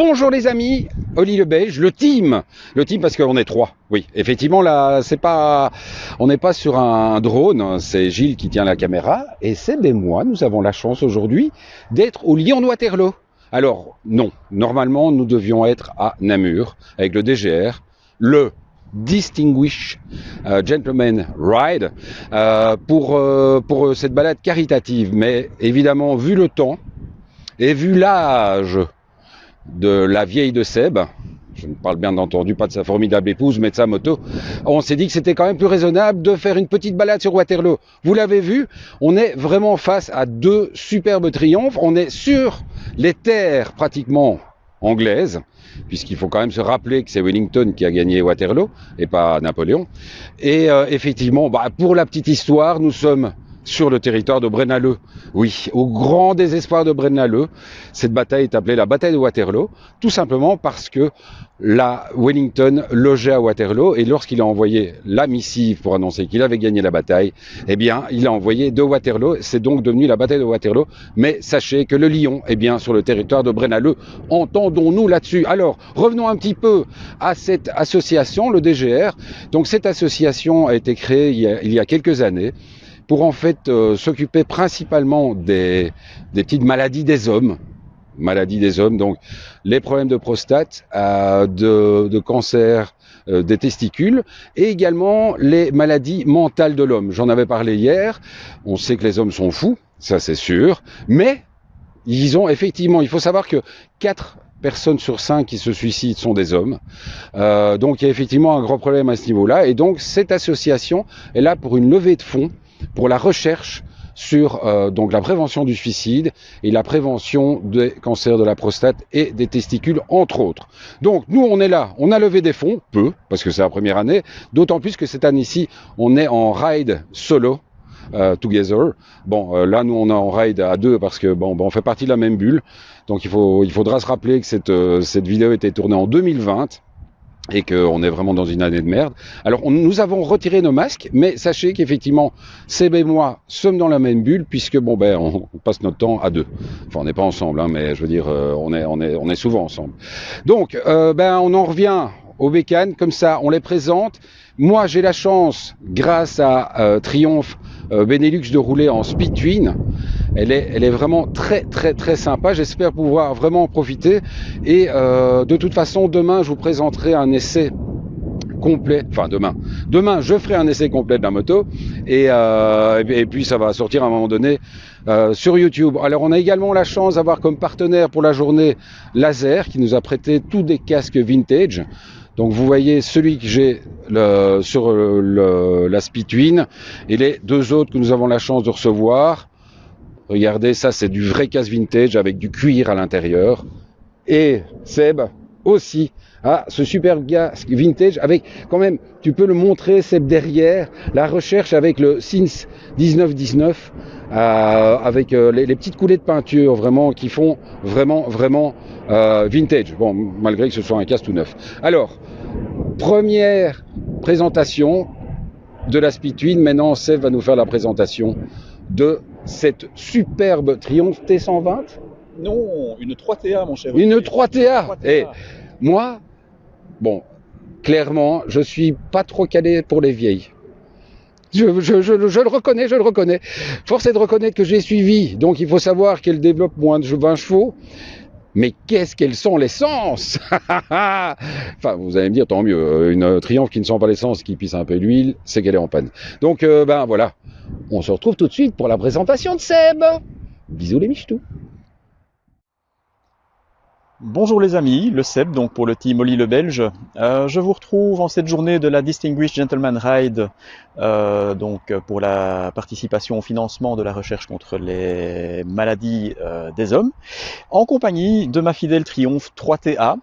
Bonjour les amis, Oli le Belge, le team parce qu'on est trois. Oui, effectivement là, on n'est pas sur un drone, c'est Gilles qui tient la caméra et Seb et moi, nous avons la chance aujourd'hui d'être au Lyon-Waterloo. Alors non, normalement nous devions être à Namur avec le DGR, le Distinguished Gentleman Ride pour cette balade caritative. Mais évidemment, vu le temps et vu l'âge de la vieille de Seb, je ne parle bien entendu pas de sa formidable épouse, mais de sa moto, on s'est dit que c'était quand même plus raisonnable de faire une petite balade sur Waterloo. Vous l'avez vu, on est vraiment face à deux superbes triomphes, on est sur les terres pratiquement anglaises, puisqu'il faut quand même se rappeler que c'est Wellington qui a gagné Waterloo, et pas Napoléon. Et effectivement, pour la petite histoire, nous sommes sur le territoire de Braine-l'Alleud. Oui, au grand désespoir de Braine-l'Alleud, cette bataille est appelée la bataille de Waterloo, tout simplement parce que la Wellington logeait à Waterloo, et lorsqu'il a envoyé la missive pour annoncer qu'il avait gagné la bataille, eh bien, il a envoyé de Waterloo, c'est donc devenu la bataille de Waterloo, mais sachez que le Lion est bien sur le territoire de Braine-l'Alleud. Entendons-nous là-dessus. Alors, revenons un petit peu à cette association, le DGR. Donc, cette association a été créée il y a quelques années, pour en fait s'occuper principalement des petites maladies des hommes. Donc les problèmes de prostate, de cancer des testicules, et également les maladies mentales de l'homme. J'en avais parlé hier, on sait que les hommes sont fous, ça c'est sûr, mais ils ont effectivement, il faut savoir que 4 personnes sur 5 qui se suicident sont des hommes. Donc il y a effectivement un gros problème à ce niveau-là, et donc cette association est là pour une levée de fonds pour la recherche sur donc la prévention du suicide et la prévention des cancers de la prostate et des testicules, entre autres. Donc nous on est là, on a levé des fonds, peu, parce que c'est la première année, d'autant plus que cette année-ci on est en ride solo, together. Bon, là nous on est en ride à deux parce que on fait partie de la même bulle, donc il faudra se rappeler que cette vidéo était tournée en 2020. Et qu'on est vraiment dans une année de merde. Alors nous avons retiré nos masques, mais sachez qu'effectivement, Seb et moi sommes dans la même bulle, puisque on passe notre temps à deux. Enfin, on n'est pas ensemble, hein, mais je veux dire, on est souvent ensemble. Donc, on en revient aux bécanes, comme ça, on les présente. Moi, j'ai la chance, grâce à Triumph Benelux, de rouler en Speed Twin. Elle est vraiment très très très sympa, j'espère pouvoir vraiment en profiter, et de toute façon demain je vous présenterai un essai complet, enfin demain je ferai un essai complet de la moto, et puis ça va sortir à un moment donné sur YouTube. Alors on a également la chance d'avoir comme partenaire pour la journée Laser, qui nous a prêté tous des casques vintage. Donc vous voyez celui que j'ai sur la Speed Twin, et les deux autres que nous avons la chance de recevoir. Regardez, ça c'est du vrai casque vintage avec du cuir à l'intérieur. Et Seb aussi a ce superbe casque vintage avec, quand même, tu peux le montrer Seb derrière, la recherche avec le Since 1919, avec les petites coulées de peinture vraiment qui font vraiment vintage. Bon, malgré que ce soit un casque tout neuf. Alors, première présentation de la Speed Twin. Maintenant, Seb va nous faire la présentation de cette superbe Triumph T120. Non, une 3TA, mon cher. Une 3TA. Et moi, clairement, je suis pas trop calé pour les vieilles. Je le reconnais. Force est de reconnaître que j'ai suivi. Donc, il faut savoir qu'elle développe moins de 20 chevaux. Mais qu'est-ce qu'elles sont l'essence? Enfin, vous allez me dire, tant mieux. Une Triumph qui ne sent pas l'essence, qui pisse un peu l'huile, c'est qu'elle est en panne. Donc, voilà. On se retrouve tout de suite pour la présentation de Seb. Bisous les michetous. Bonjour les amis, le Seb, donc pour le team Oli le Belge. Je vous retrouve en cette journée de la Distinguished Gentleman Ride, donc pour la participation au financement de la recherche contre les maladies des hommes, en compagnie de ma fidèle Triumph 3TA.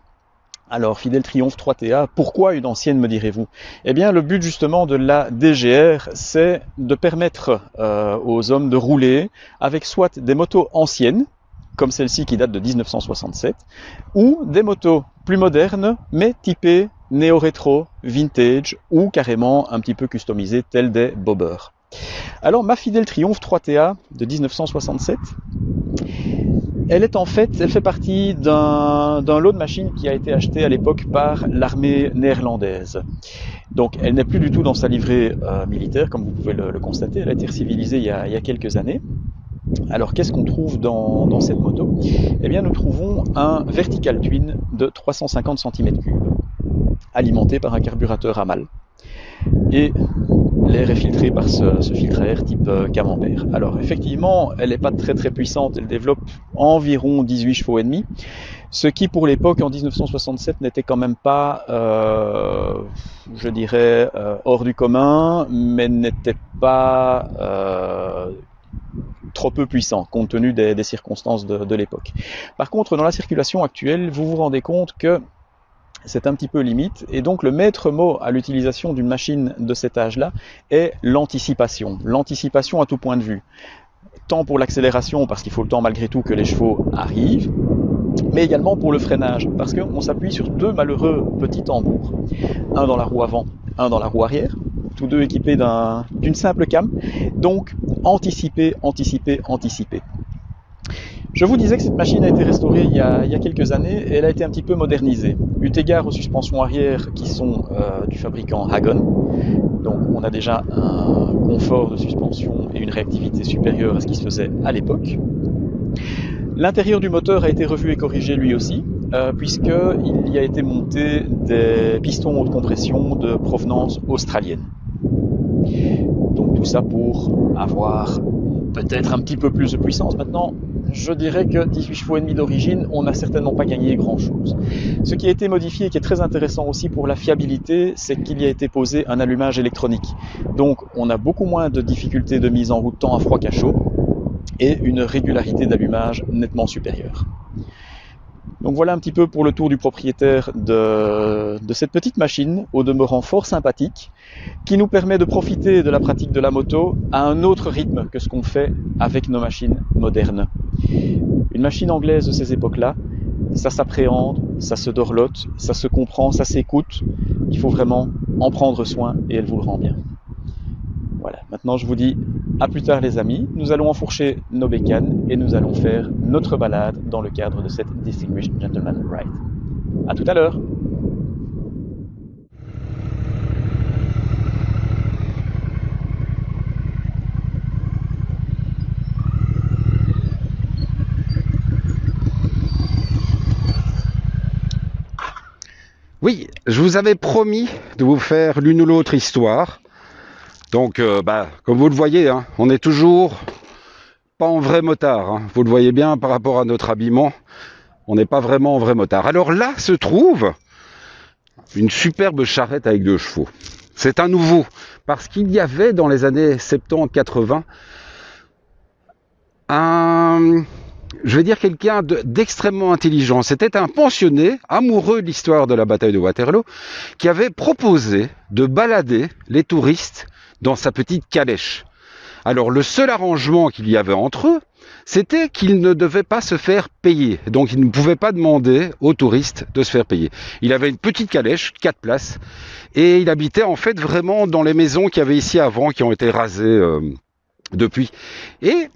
Alors, fidèle Triumph 3TA, pourquoi une ancienne, me direz-vous? Eh bien, le but justement de la DGR, c'est de permettre aux hommes de rouler avec soit des motos anciennes, comme celle-ci qui date de 1967, ou des motos plus modernes, mais typées néo-rétro, vintage, ou carrément un petit peu customisées, telles des bobbers. Alors, ma fidèle Triumph 3TA de 1967, elle fait partie d'un lot de machines qui a été acheté à l'époque par l'armée néerlandaise. Donc elle n'est plus du tout dans sa livrée militaire, comme vous pouvez le constater, elle a été civilisée il y a quelques années. Alors qu'est-ce qu'on trouve dans cette moto? Eh bien nous trouvons un vertical twin de 350 cm3, alimenté par un carburateur à mâle. Et l'air est filtré par ce filtre à air type camembert. Alors effectivement, elle n'est pas très puissante, elle développe environ 18 chevaux et demi, ce qui pour l'époque en 1967 n'était quand même pas, je dirais, hors du commun, mais n'était pas trop peu puissant compte tenu des circonstances de l'époque. Par contre, dans la circulation actuelle, vous vous rendez compte que c'est un petit peu limite, et donc le maître mot à l'utilisation d'une machine de cet âge-là est l'anticipation. L'anticipation à tout point de vue. Tant pour l'accélération, parce qu'il faut le temps malgré tout que les chevaux arrivent, mais également pour le freinage, parce qu'on s'appuie sur deux malheureux petits tambours. Un dans la roue avant, un dans la roue arrière, tous deux équipés d'une simple came. Donc, anticiper, anticiper, anticiper. Je vous disais que cette machine a été restaurée il y a quelques années et elle a été un petit peu modernisée. Eu égard aux suspensions arrière qui sont du fabricant Hagon, donc on a déjà un confort de suspension et une réactivité supérieure à ce qui se faisait à l'époque. L'intérieur du moteur a été revu et corrigé lui aussi, puisqu'il y a été monté des pistons haute compression de provenance australienne. Donc tout ça pour avoir peut-être un petit peu plus de puissance. Maintenant, je dirais que 18 chevaux et demi d'origine, on n'a certainement pas gagné grand-chose. Ce qui a été modifié et qui est très intéressant aussi pour la fiabilité, c'est qu'il y a été posé un allumage électronique. Donc on a beaucoup moins de difficultés de mise en route tant à froid qu'à chaud et une régularité d'allumage nettement supérieure. Donc voilà un petit peu pour le tour du propriétaire de cette petite machine, au demeurant fort sympathique, qui nous permet de profiter de la pratique de la moto à un autre rythme que ce qu'on fait avec nos machines modernes. Une machine anglaise de ces époques-là, ça s'appréhende, ça se dorlote, ça se comprend, ça s'écoute. Il faut vraiment en prendre soin et elle vous le rend bien. Voilà, maintenant je vous dis à plus tard les amis, nous allons enfourcher nos bécanes et nous allons faire notre balade dans le cadre de cette Distinguished Gentleman Ride. À tout à l'heure. Oui, je vous avais promis de vous faire l'une ou l'autre histoire. Donc, comme vous le voyez, hein, on n'est toujours pas en vrai motard. Hein. Vous le voyez bien par rapport à notre habillement, on n'est pas vraiment en vrai motard. Alors là se trouve une superbe charrette avec 2 chevaux. C'est un nouveau, parce qu'il y avait dans les années 70-80 je vais dire quelqu'un d'extrêmement intelligent. C'était un pensionné, amoureux de l'histoire de la bataille de Waterloo, qui avait proposé de balader les touristes dans sa petite calèche. Alors le seul arrangement qu'il y avait entre eux, c'était qu'ils ne devaient pas se faire payer. Donc il ne pouvait pas demander aux touristes de se faire payer. Il avait une petite calèche, 4 places, et il habitait en fait vraiment dans les maisons qu'il y avait ici avant, qui ont été rasées depuis. Et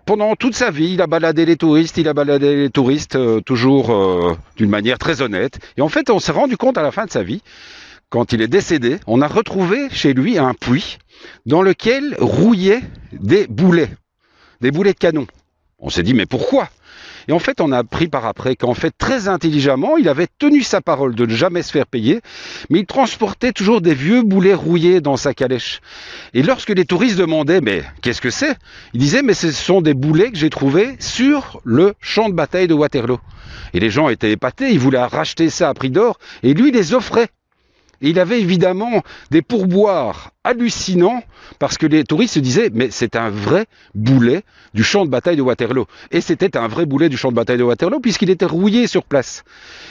pendant toute sa vie, il a baladé les touristes, toujours d'une manière très honnête. Et en fait, on s'est rendu compte à la fin de sa vie, quand il est décédé, on a retrouvé chez lui un puits dans lequel rouillaient des boulets de canon. On s'est dit, mais pourquoi? Et en fait, on a appris par après qu'en fait, très intelligemment, il avait tenu sa parole de ne jamais se faire payer, mais il transportait toujours des vieux boulets rouillés dans sa calèche. Et lorsque les touristes demandaient, mais qu'est-ce que c'est? Il disait, mais ce sont des boulets que j'ai trouvés sur le champ de bataille de Waterloo. Et les gens étaient épatés, ils voulaient racheter ça à prix d'or, et lui les offrait. Et il avait évidemment des pourboires hallucinants parce que les touristes se disaient mais c'est un vrai boulet du champ de bataille de Waterloo. Et c'était un vrai boulet du champ de bataille de Waterloo puisqu'il était rouillé sur place.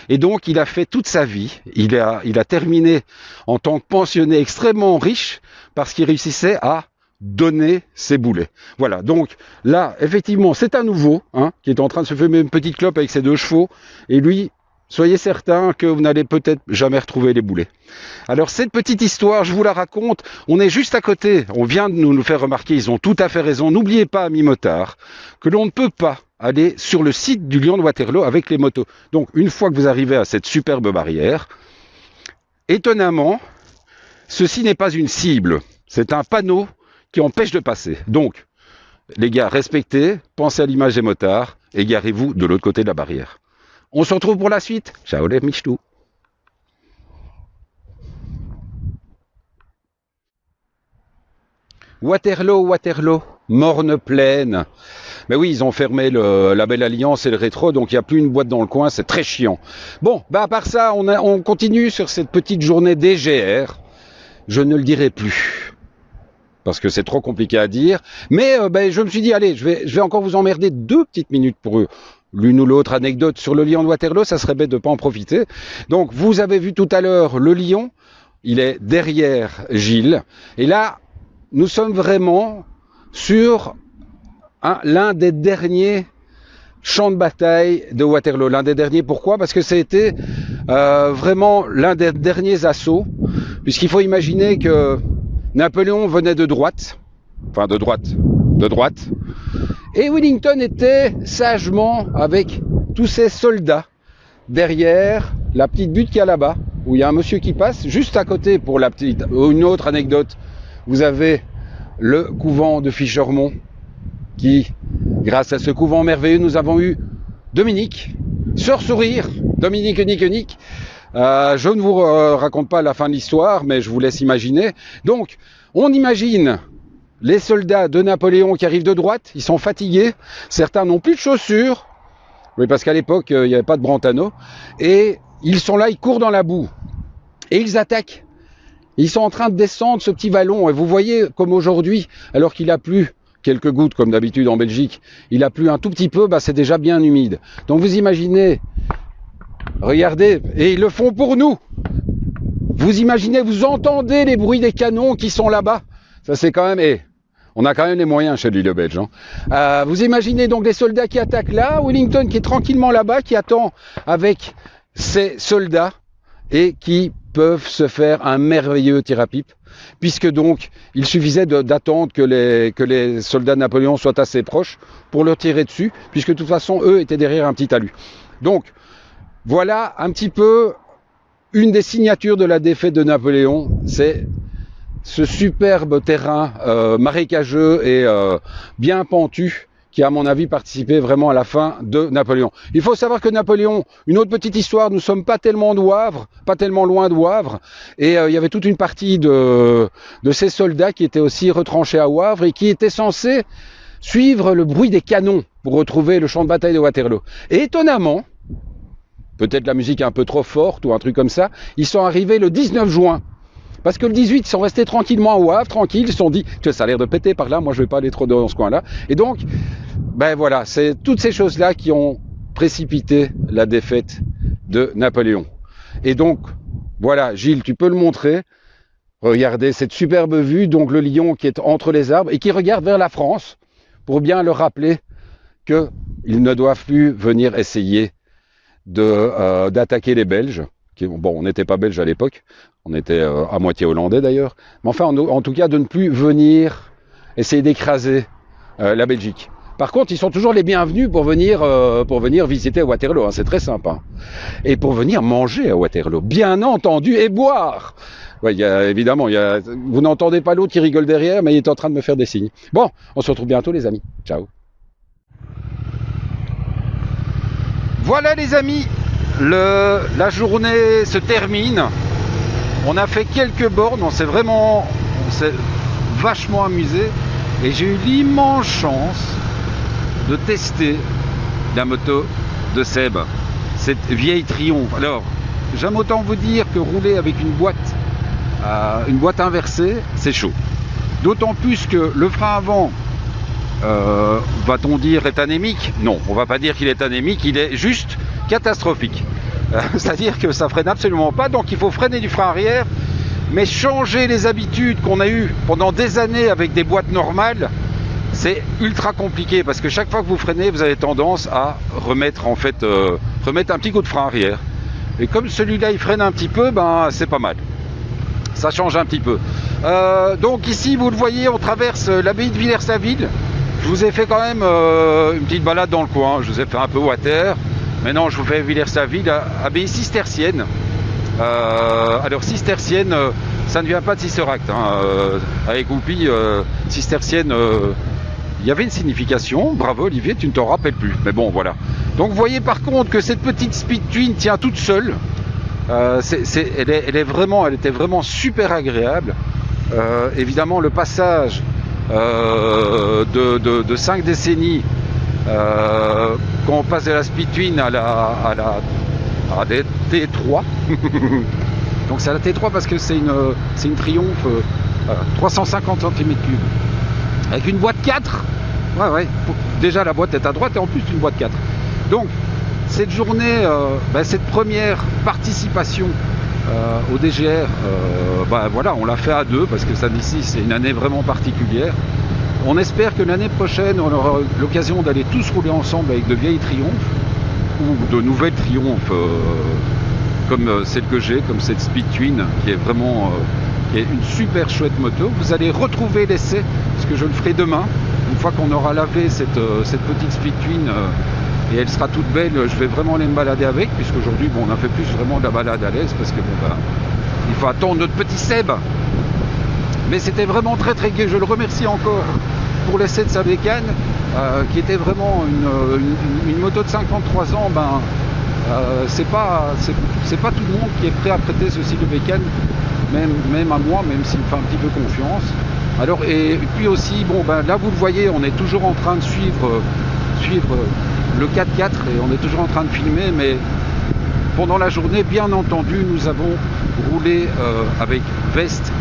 Et donc il a fait toute sa vie, il a terminé en tant que pensionné extrêmement riche parce qu'il réussissait à donner ses boulets. Voilà, donc là, effectivement, c'est un nouveau qui est en train de se fumer une petite clope avec ses 2 chevaux et lui, soyez certains que vous n'allez peut-être jamais retrouver les boulets. Alors cette petite histoire, je vous la raconte, on est juste à côté, on vient de nous faire remarquer, ils ont tout à fait raison, n'oubliez pas, amis motards, que l'on ne peut pas aller sur le site du Lion de Waterloo avec les motos. Donc une fois que vous arrivez à cette superbe barrière, étonnamment, ceci n'est pas une cible, c'est un panneau qui empêche de passer. Donc, les gars, respectez, pensez à l'image des motards, et garez-vous de l'autre côté de la barrière. On se retrouve pour la suite. Ciao les michtou. Waterloo, Waterloo, morne pleine. Mais oui, ils ont fermé la Belle Alliance et le rétro, donc il n'y a plus une boîte dans le coin, c'est très chiant. Bon, bah à part ça, on continue sur cette petite journée DGR. Je ne le dirai plus, parce que c'est trop compliqué à dire. Mais je me suis dit, allez, je vais encore vous emmerder 2 petites minutes pour l'une ou l'autre anecdote sur le Lion de Waterloo, ça serait bête de ne pas en profiter. Donc, vous avez vu tout à l'heure le Lion, il est derrière Gilles. Et là, nous sommes vraiment sur l'un des derniers champs de bataille de Waterloo. L'un des derniers, pourquoi? Parce que ça a été vraiment l'un des derniers assauts, puisqu'il faut imaginer que Napoléon venait de droite, et Wellington était sagement avec tous ses soldats derrière la petite butte qu'il y a là-bas, où il y a un monsieur qui passe, juste à côté, pour une autre anecdote, vous avez le couvent de Fichermont, qui, grâce à ce couvent merveilleux, nous avons eu Dominique, sœur sourire, Dominique unique. Je ne vous raconte pas la fin de l'histoire, mais je vous laisse imaginer. Donc, on imagine les soldats de Napoléon qui arrivent de droite, ils sont fatigués, certains n'ont plus de chaussures, oui, parce qu'à l'époque, il n'y avait pas de Brentano, et ils sont là, ils courent dans la boue, et ils attaquent. Ils sont en train de descendre ce petit vallon, et vous voyez comme aujourd'hui, alors qu'il a plu quelques gouttes, comme d'habitude en Belgique, il a plu un tout petit peu, c'est déjà bien humide. Donc vous imaginez, regardez, et ils le font pour nous. Vous imaginez, vous entendez les bruits des canons qui sont là-bas. Ça c'est quand même... on a quand même les moyens chez lui, le Belge. Vous imaginez donc les soldats qui attaquent là, Wellington qui est tranquillement là-bas, qui attend avec ses soldats et qui peuvent se faire un merveilleux tir à pipe, puisque donc il suffisait d'attendre que les soldats de Napoléon soient assez proches pour leur tirer dessus, puisque de toute façon eux étaient derrière un petit talus. Donc voilà un petit peu une des signatures de la défaite de Napoléon, c'est ce superbe terrain marécageux et bien pentu qui, à mon avis, participait vraiment à la fin de Napoléon. Il faut savoir que Napoléon, une autre petite histoire, nous ne sommes pas tellement de Wavre, pas tellement loin de Wavre, et il y avait toute une partie de ces soldats qui étaient aussi retranchés à Wavre et qui étaient censés suivre le bruit des canons pour retrouver le champ de bataille de Waterloo. Et étonnamment, peut-être la musique est un peu trop forte ou un truc comme ça, ils sont arrivés le 19 juin. Parce que le 18, ils sont restés tranquillement à Wavre, tranquilles, ils se sont dit, ça a l'air de péter par là, moi je vais pas aller trop dans ce coin-là. Et donc, voilà, c'est toutes ces choses-là qui ont précipité la défaite de Napoléon. Et donc, voilà, Gilles, tu peux le montrer. Regardez cette superbe vue, donc le lion qui est entre les arbres et qui regarde vers la France, pour bien leur rappeler qu'ils ne doivent plus venir essayer d'attaquer les Belges. Bon, on n'était pas belges à l'époque, on était à moitié hollandais d'ailleurs, mais enfin en tout cas de ne plus venir essayer d'écraser la Belgique. Par contre, ils sont toujours les bienvenus pour venir visiter Waterloo, hein, c'est très sympa. Et pour venir manger à Waterloo, bien entendu, et boire. Ouais, évidemment, vous n'entendez pas l'autre qui rigole derrière, mais il est en train de me faire des signes. Bon, on se retrouve bientôt les amis, ciao. Voilà les amis, la journée se termine. On a fait quelques bornes, on s'est vachement amusé et j'ai eu l'immense chance de tester la moto de Seb, cette vieille Triomphe. Alors, j'aime autant vous dire que rouler avec une boîte inversée, c'est chaud. D'autant plus que le frein avant, va-t-on dire, est anémique? Non, on va pas dire qu'il est anémique, il est juste catastrophique. C'est-à-dire que ça freine absolument pas, donc il faut freiner du frein arrière, mais changer les habitudes qu'on a eues pendant des années avec des boîtes normales, c'est ultra compliqué, parce que chaque fois que vous freinez, vous avez tendance à remettre un petit coup de frein arrière. Et comme celui-là il freine un petit peu, ben c'est pas mal. Ça change un petit peu. Donc ici, vous le voyez, on traverse l'abbaye de Villers-la-Ville. Je vous ai fait quand même une petite balade dans le coin. Je vous ai fait un peu water. Maintenant, je vous fais Villers-la-Ville, abbaye cistercienne. Alors cistercienne, ça ne vient pas de Sisteracte. Avec Goupil, cistercienne, il y avait une signification. Bravo Olivier, tu ne t'en rappelles plus. Mais bon, voilà. Donc vous voyez par contre que cette petite Speed Twin tient toute seule. Elle était vraiment super agréable. Évidemment, le passage de 5 décennies, quand on passe de la Speed Twin à la T3. Donc c'est la T3 parce que c'est une Triumph 350 cm3 avec une boîte 4. Ouais, déjà la boîte est à droite et en plus une boîte 4. Donc cette journée, cette première participation au DGR, voilà, on l'a fait à deux parce que ça d'ici c'est une année vraiment particulière. On espère que l'année prochaine on aura l'occasion d'aller tous rouler ensemble avec de vieilles Triumph ou de nouvelles Triumph comme celle que j'ai, comme cette Speed Twin qui est vraiment qui est une super chouette moto. Vous allez retrouver l'essai parce que je le ferai demain une fois qu'on aura lavé cette petite Speed Twin. Et elle sera toute belle, je vais vraiment aller me balader avec, puisqu'aujourd'hui, on a fait plus vraiment de la balade à l'aise, parce que il faut attendre notre petit Seb. Mais c'était vraiment très très gai, je le remercie encore pour l'essai de sa bécane, qui était vraiment une moto de 53 ans, c'est pas tout le monde qui est prêt à prêter ce style de bécane, même à moi, même s'il me fait un petit peu confiance. Alors, et puis aussi, là vous le voyez, on est toujours en train de suivre le 4x4 et on est toujours en train de filmer, mais pendant la journée, bien entendu, nous avons roulé avec veste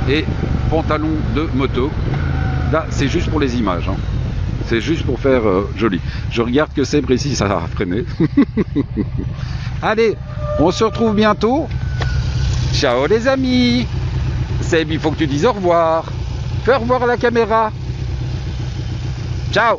et pantalon de moto. Là, c'est juste pour les images, hein. C'est juste pour faire joli. Je regarde que c'est précis, ça a freiné. Allez, on se retrouve bientôt. Ciao les amis. Seb, il faut que tu dises au revoir. Fais au revoir à la caméra. Ciao.